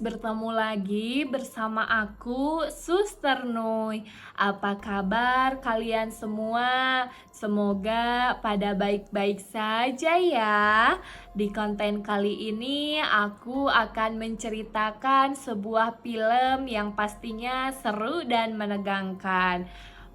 bertemu lagi bersama aku, Suster Nuy. Apa kabar kalian semua? Semoga pada baik-baik saja ya. Di konten kali ini aku akan menceritakan sebuah film yang pastinya seru dan menegangkan.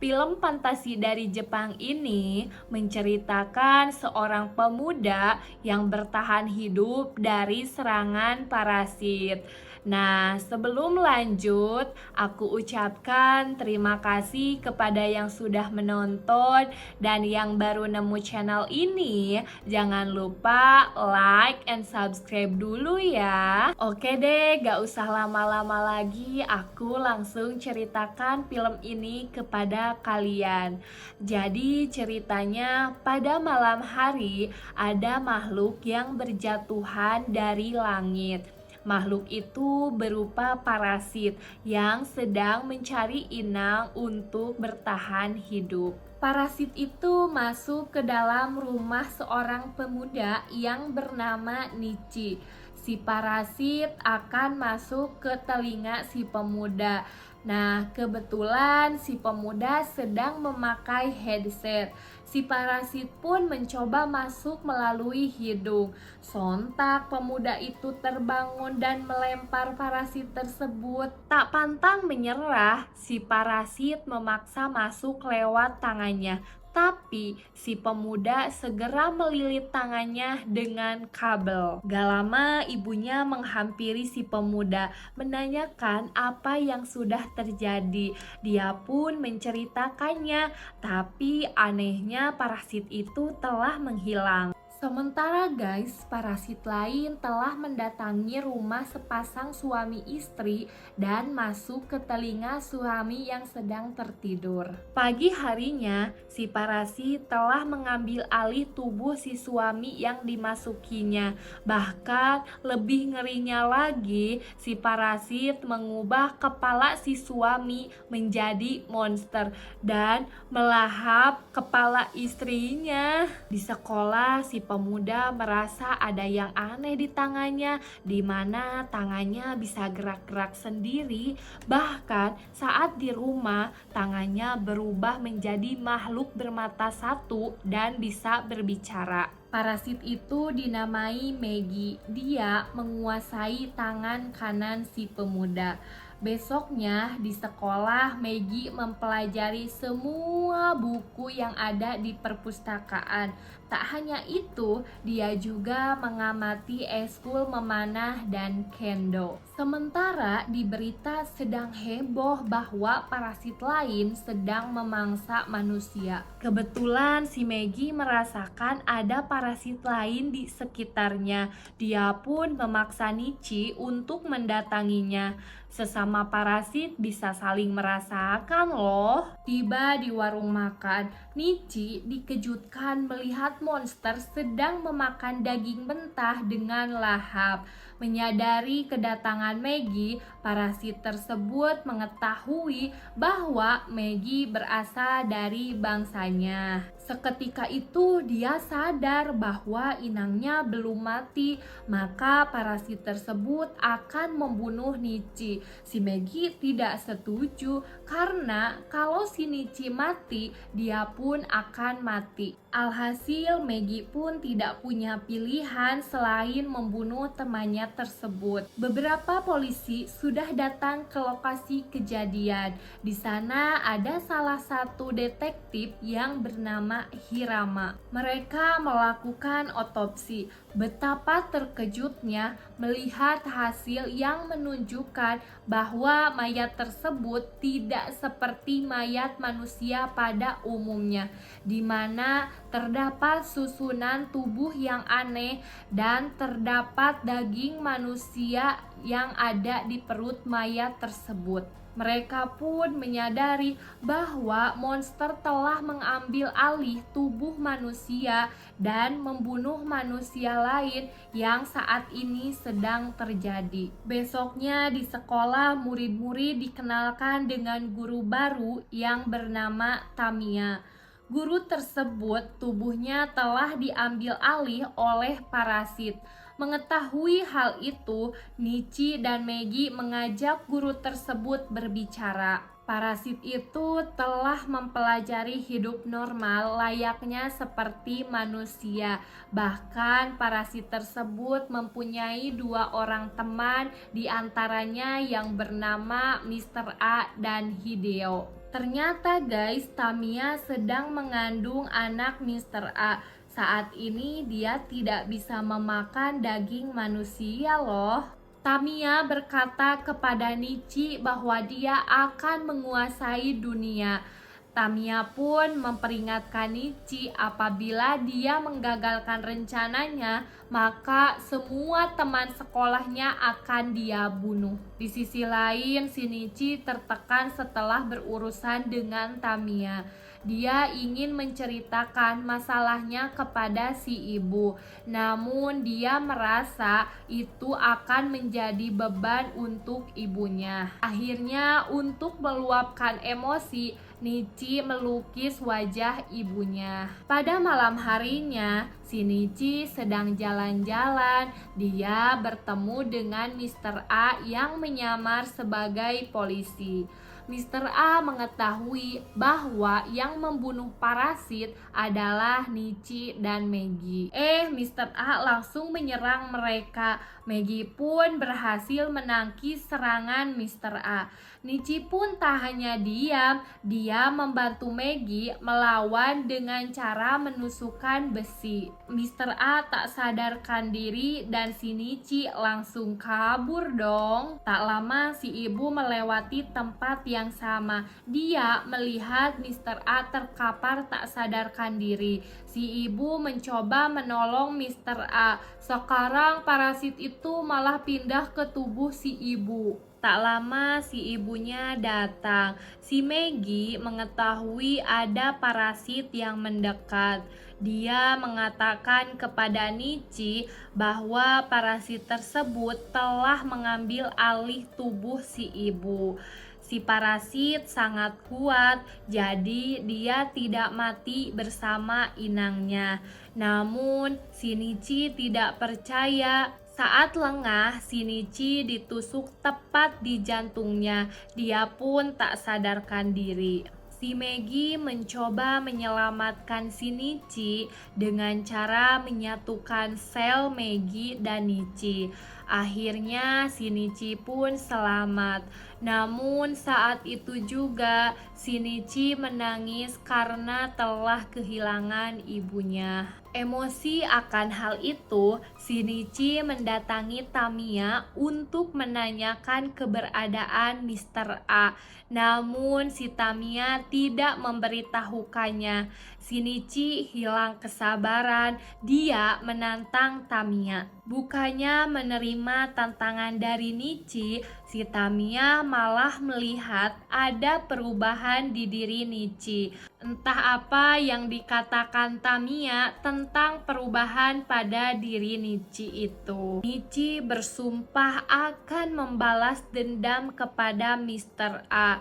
Film fantasi dari Jepang ini menceritakan seorang pemuda yang bertahan hidup dari serangan parasit. Nah, sebelum lanjut, aku ucapkan terima kasih kepada yang sudah menonton dan yang baru nemu channel ini. Jangan lupa like and subscribe dulu ya. Oke deh, gak usah lama-lama lagi, aku langsung ceritakan film ini kepada kalian. Jadi ceritanya pada malam hari ada makhluk yang berjatuhan dari langit. Makhluk itu berupa parasit yang sedang mencari inang untuk bertahan hidup. Parasit itu masuk ke dalam rumah seorang pemuda yang bernama Nichi. Si parasit akan masuk ke telinga si pemuda. Nah, kebetulan si pemuda sedang memakai headset. Si parasit pun mencoba masuk melalui hidung. Sontak pemuda itu terbangun dan melempar parasit tersebut. Tak pantang menyerah, si parasit memaksa masuk lewat tangannya. Tapi si pemuda segera melilit tangannya dengan kabel. Gak lama ibunya menghampiri si pemuda, menanyakan apa yang sudah terjadi. Dia pun menceritakannya, tapi anehnya parasit itu telah menghilang. Sementara guys, parasit lain telah mendatangi rumah sepasang suami istri dan masuk ke telinga suami yang sedang tertidur. Pagi harinya, si parasit telah mengambil alih tubuh si suami yang dimasukinya. Bahkan lebih ngerinya lagi, si parasit mengubah kepala si suami menjadi monster dan melahap kepala istrinya. Di sekolah, si pemuda merasa ada yang aneh di tangannya, di mana tangannya bisa gerak-gerak sendiri. Bahkan saat di rumah, tangannya berubah menjadi makhluk bermata satu dan bisa berbicara. Parasit itu dinamai Maggie. Dia menguasai tangan kanan si pemuda. Besoknya di sekolah, Maggie mempelajari semua buku yang ada di perpustakaan. Tak hanya itu, dia juga mengamati ekskul memanah dan kendo. Sementara di berita sedang heboh bahwa parasit lain sedang memangsa manusia. Kebetulan si Maggie merasakan ada parasit lain di sekitarnya. Dia pun memaksa Nichi untuk mendatanginya. Sesama parasit bisa saling merasakan loh. Tiba di warung makan, Nichi dikejutkan melihat monster sedang memakan daging mentah dengan lahap. Menyadari kedatangan Maggie, parasit tersebut mengetahui bahwa Maggie berasal dari bangsanya. Seketika itu dia sadar bahwa inangnya belum mati, maka parasit tersebut akan membunuh Nichi. Si Maggie tidak setuju karena kalau si Nichi mati, dia pun akan mati. Alhasil Maggie pun tidak punya pilihan selain membunuh temannya tersebut. Beberapa polisi sudah datang ke lokasi kejadian. Di sana ada salah satu detektif yang bernama Hirama. Mereka melakukan otopsi. Betapa terkejutnya melihat hasil yang menunjukkan bahwa mayat tersebut tidak seperti mayat manusia pada umumnya, di mana terdapat susunan tubuh yang aneh dan terdapat daging manusia yang ada di perut mayat tersebut. Mereka pun menyadari bahwa monster telah mengambil alih tubuh manusia dan membunuh manusia lain yang saat ini sedang terjadi. Besoknya di sekolah, murid-murid dikenalkan dengan guru baru yang bernama Tamiya. Guru tersebut tubuhnya telah diambil alih oleh parasit. Mengetahui hal itu, Nichi dan Maggie mengajak guru tersebut berbicara. Parasit itu telah mempelajari hidup normal layaknya seperti manusia. Bahkan parasit tersebut mempunyai 2 orang teman, di antaranya yang bernama Mr. A dan Hideo. Ternyata guys, Tamiya sedang mengandung anak Mr. A. Saat ini dia tidak bisa memakan daging manusia loh. Tamiya berkata kepada Nichi bahwa dia akan menguasai dunia. Tamiya pun memperingatkan Nichi apabila dia menggagalkan rencananya, maka semua teman sekolahnya akan dia bunuh. Di sisi lain, Shinichi tertekan setelah berurusan dengan Tamiya. Dia ingin menceritakan masalahnya kepada si ibu, namun dia merasa itu akan menjadi beban untuk ibunya. Akhirnya, untuk meluapkan emosi, Nichi melukis wajah ibunya. Pada malam harinya, Shinichi sedang jalan-jalan. Dia bertemu dengan Mr. A yang menyamar sebagai polisi. Mr. A mengetahui bahwa yang membunuh parasit adalah Nichi dan Maggie. Mr. A langsung menyerang mereka. Maggie pun berhasil menangkis serangan Mr. A. Nichi pun tak hanya diam, dia membantu Maggie melawan dengan cara menusukkan besi. Mr. A tak sadarkan diri dan si Nichi langsung kabur dong. Tak lama si ibu melewati tempat yang sama. Dia melihat Mr. A terkapar tak sadarkan diri. Si ibu mencoba menolong Mr. A. Sekarang parasit itu malah pindah ke tubuh si ibu. Tak lama si ibunya datang. Si Maggie mengetahui ada parasit yang mendekat. Dia mengatakan kepada Nichi bahwa parasit tersebut telah mengambil alih tubuh si ibu. Si parasit sangat kuat, jadi dia tidak mati bersama inangnya. Namun, si Nichi tidak percaya. Saat lengah, Shinichi ditusuk tepat di jantungnya. Dia pun tak sadarkan diri. Si Maggie mencoba menyelamatkan Shinichi dengan cara menyatukan sel Maggie dan Nichi. Akhirnya Shinichi pun selamat. Namun saat itu juga Shinichi menangis karena telah kehilangan ibunya. Emosi akan hal itu, Shinichi mendatangi Tamiya untuk menanyakan keberadaan Mr. A. Namun si Tamiya tidak memberitahukannya. Shinichi hilang kesabaran. Dia menantang Tamiya. Bukannya menerima tantangan dari Nichi, si Tamiya malah melihat ada perubahan di diri Nichi. Entah apa yang dikatakan Tamiya tentang perubahan pada diri Nichi itu. Nichi bersumpah akan membalas dendam kepada Mr. A.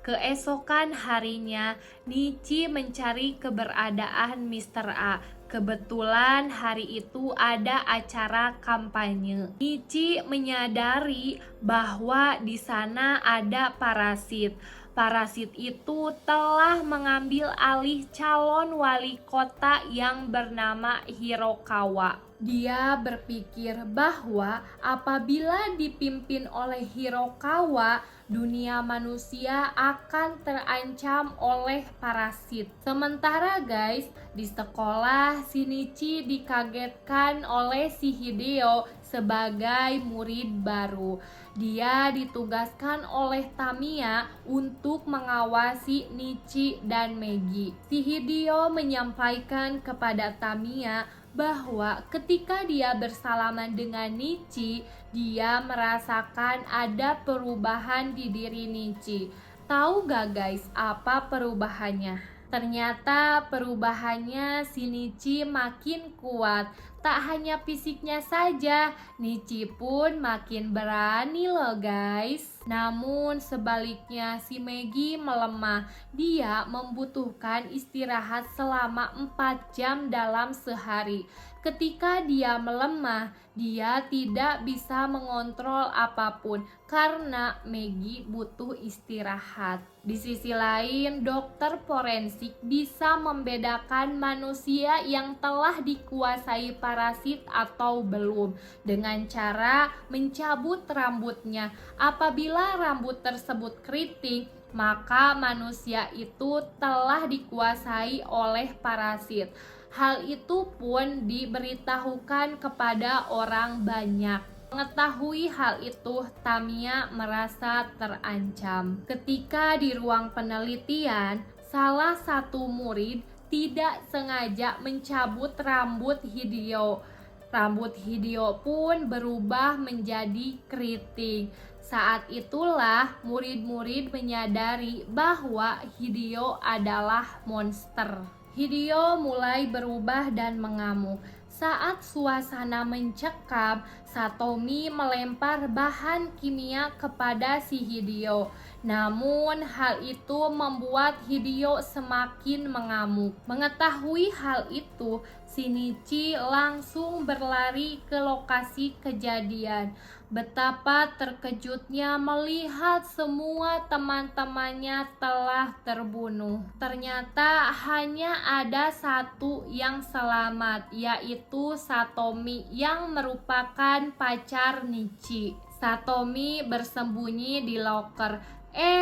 Keesokan harinya, Nichi mencari keberadaan Mr. A. Kebetulan hari itu ada acara kampanye. Nichi menyadari bahwa di sana ada parasit. Parasit itu telah mengambil alih calon wali kota yang bernama Hirokawa. Dia berpikir bahwa apabila dipimpin oleh Hirokawa, dunia manusia akan terancam oleh parasit. Sementara guys, di sekolah Shinichi dikagetkan oleh si Hideo sebagai murid baru. Dia ditugaskan oleh Tamiya untuk mengawasi Nichi dan Maggie. Si Hideo menyampaikan kepada Tamiya bahwa ketika dia bersalaman dengan Nichi, dia merasakan ada perubahan di diri Nichi. Tahu gak guys apa perubahannya? Ternyata perubahannya si Nichi makin kuat. Tak hanya fisiknya saja, Nichi pun makin berani loh guys. Namun sebaliknya si Maggie melemah. Dia membutuhkan istirahat selama 4 jam dalam sehari. Ketika dia melemah, dia tidak bisa mengontrol apapun karena Maggie butuh istirahat. Di sisi lain, dokter forensik bisa membedakan manusia yang telah dikuasai parasit atau belum dengan cara mencabut rambutnya. Apabila rambut tersebut keriting, maka manusia itu telah dikuasai oleh parasit. Hal itu pun diberitahukan kepada orang banyak. Mengetahui hal itu, Tamiya merasa terancam. Ketika di ruang penelitian, salah satu murid tidak sengaja mencabut rambut Hideo. Rambut Hideo pun berubah menjadi keriting. Saat itulah murid-murid menyadari bahwa Hideo adalah monster. Hideo mulai berubah dan mengamuk. Saat suasana mencekam, Satomi melempar bahan kimia kepada si Hideo. Namun hal itu membuat Hideo semakin mengamuk. Mengetahui hal itu, Shinichi langsung berlari ke lokasi kejadian. Betapa terkejutnya melihat semua teman-temannya telah terbunuh. Ternyata hanya ada satu yang selamat, yaitu Satomi yang merupakan pacar Nichi. Satomi bersembunyi di loker.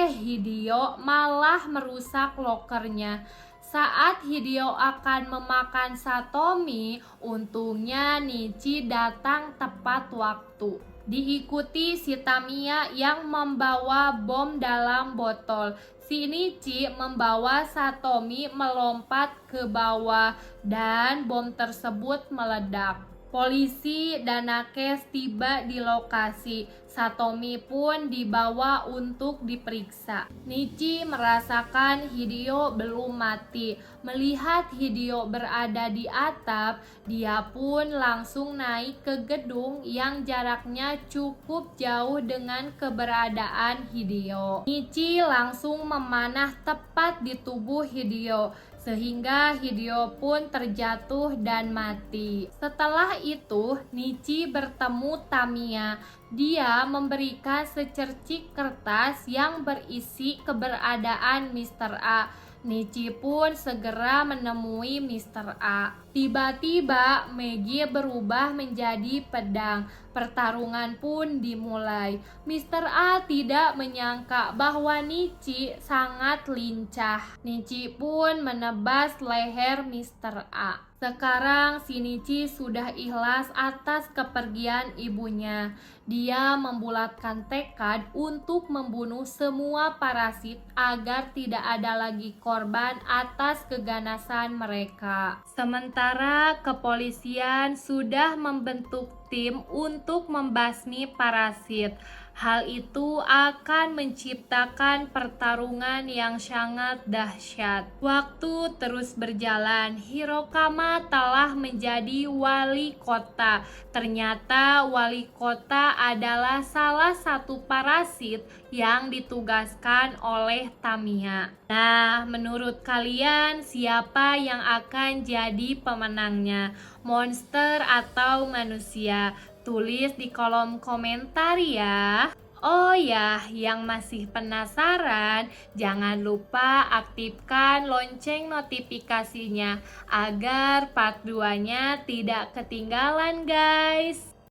Hideo malah merusak lokernya. Saat Hideo akan memakan Satomi, untungnya Nichi datang tepat waktu. Diikuti si Tamiya yang membawa bom dalam botol. Shinichi membawa Satomi melompat ke bawah dan bom tersebut meledak. Polisi dan nakes tiba di lokasi. Satomi pun dibawa untuk diperiksa. Nichi merasakan Hideo belum mati. Melihat Hideo berada di atap, dia pun langsung naik ke gedung yang jaraknya cukup jauh dengan keberadaan Hideo. Nichi langsung memanah tepat di tubuh Hideo, sehingga Hideo pun terjatuh dan mati. Setelah itu, Nichi bertemu Tamiya. Dia memberikan secercik kertas yang berisi keberadaan Mr. A. Nichi pun segera menemui Mr. A. Tiba-tiba Maggie berubah menjadi pedang. Pertarungan pun dimulai. Mr. A tidak menyangka bahwa Nichi sangat lincah. Nichi pun menebas leher Mr. A. Sekarang Shinichi sudah ikhlas atas kepergian ibunya. Dia membulatkan tekad untuk membunuh semua parasit agar tidak ada lagi korban atas keganasan mereka. Sementara kepolisian sudah membentuk tim untuk membasmi parasit. Hal itu akan menciptakan pertarungan yang sangat dahsyat. Waktu terus berjalan, Hirokama telah menjadi wali kota. Ternyata wali kota adalah salah satu parasit yang ditugaskan oleh Tamiya. Nah, menurut kalian siapa yang akan jadi pemenangnya? Monster atau manusia? Tulis di kolom komentar ya. Oh ya, yang masih penasaran, jangan lupa aktifkan lonceng notifikasinya agar part 2-nya tidak ketinggalan guys.